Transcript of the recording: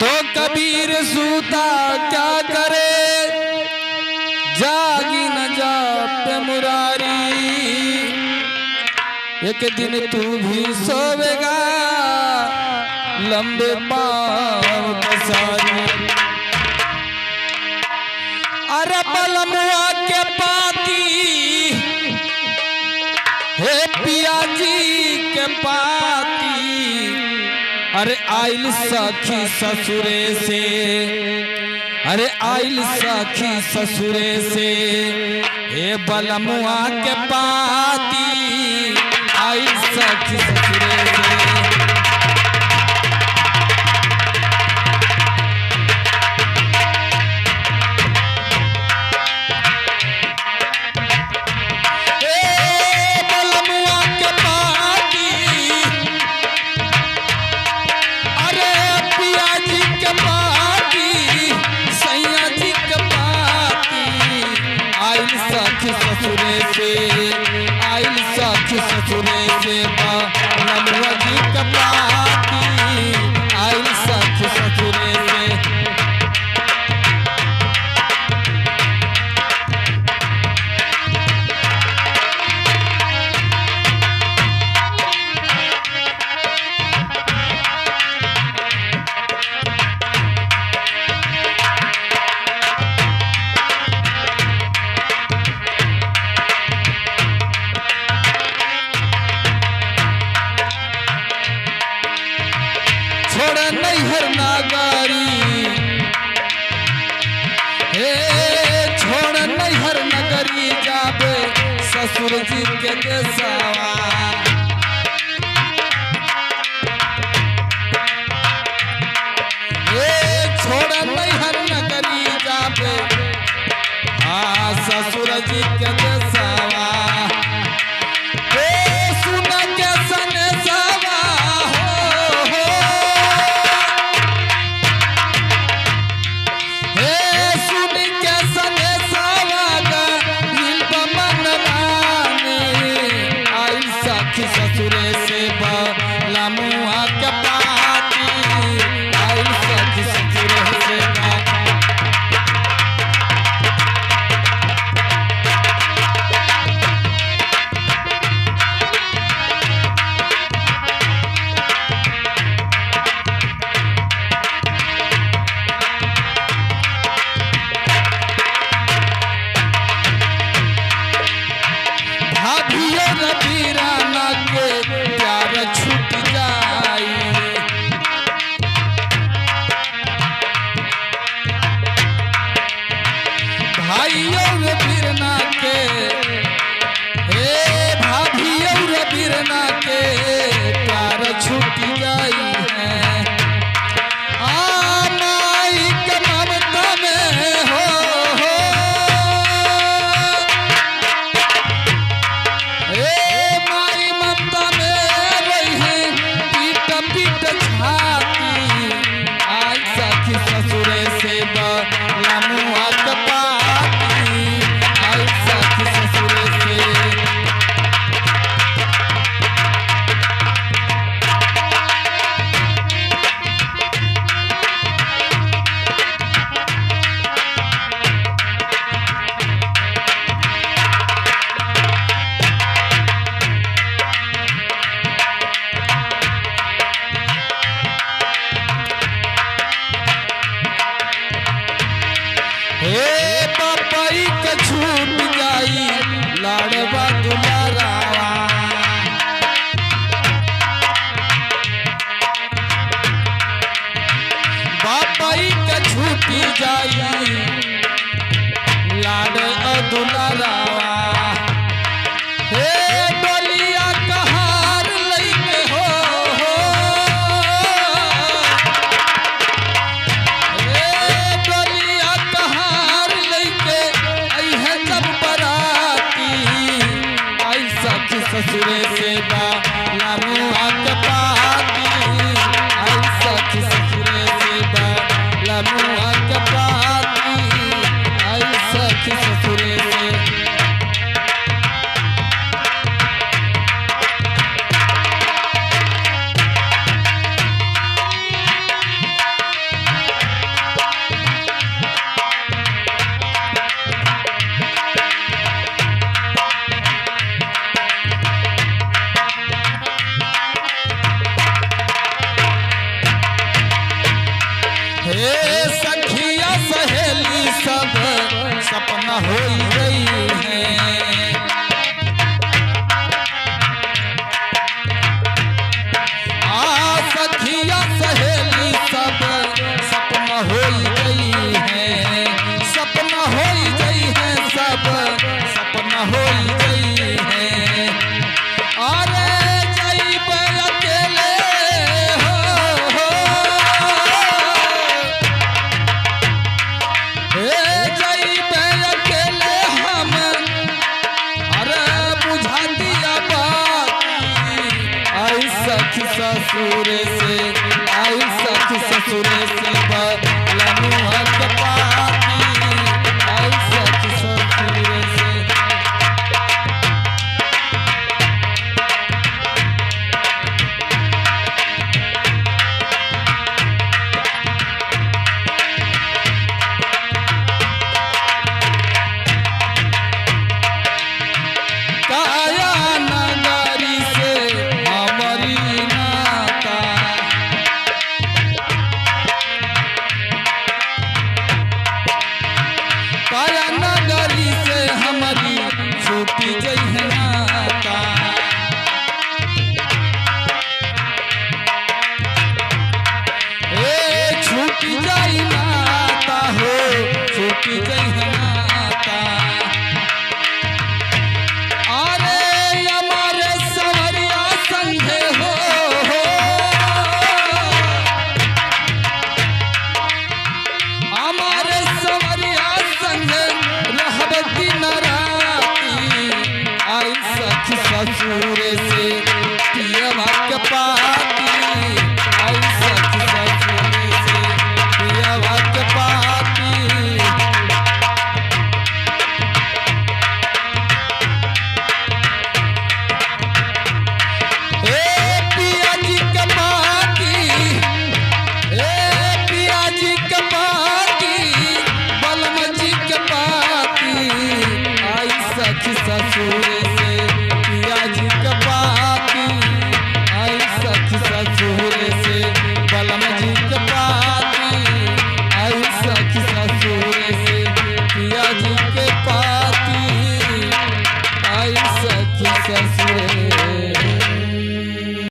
तो कबीर सूता क्या करे, जागी न जाप मुरारी। एक दिन तू भी सोवेगा लंबे पाँव पसारी। अरे बलमुआ के पाती हे पिया जी के पाती, अरे आइल सखी ससुरे से, अरे आइल सखी ससुरे से, हे बलमुआ के पाती आइल सखी ससुरे से। ससुरे से आइल सखी ससुरे से, बलमुआ जी के पाती आइल सखी ससुरे से। नैहर नागारी हे छोड़ नैहर नगरी, जाबे ससुर जी के देसावा। हे छोड़ नैहर नगरी, जाबे हाँ ससुर जी के देसावा। ससुरे से बलमुआ के पाती आइल सखी ससुरे से। भाभियों रबीराना के प्यार छूट जाई, भाइयों रबीराना के हे भाभियों रबीराना के प्यार छूट जाई है। माई के ममता में हो ससुरे से बलमुआ के पाती आइल सखी ससुरे से। हे पपई के छूट जाई लाड़वा दुलारावा। पपई के छूट जाई लाड़ दुलारावा। हे डोलिया कहार लइके हो ससुरे से बलमुआ के पाती आइल सखी ससुरे से बलमुआ के पाती। सपना हो गई है। सखिया सहेली सब सपना हो गई है, सपना हो गई है, सब सपना हो गई है। अरे जाइब अकेले हो, जाइब अकेले हम, अरे बुझा दिया बात आई सखी ससुर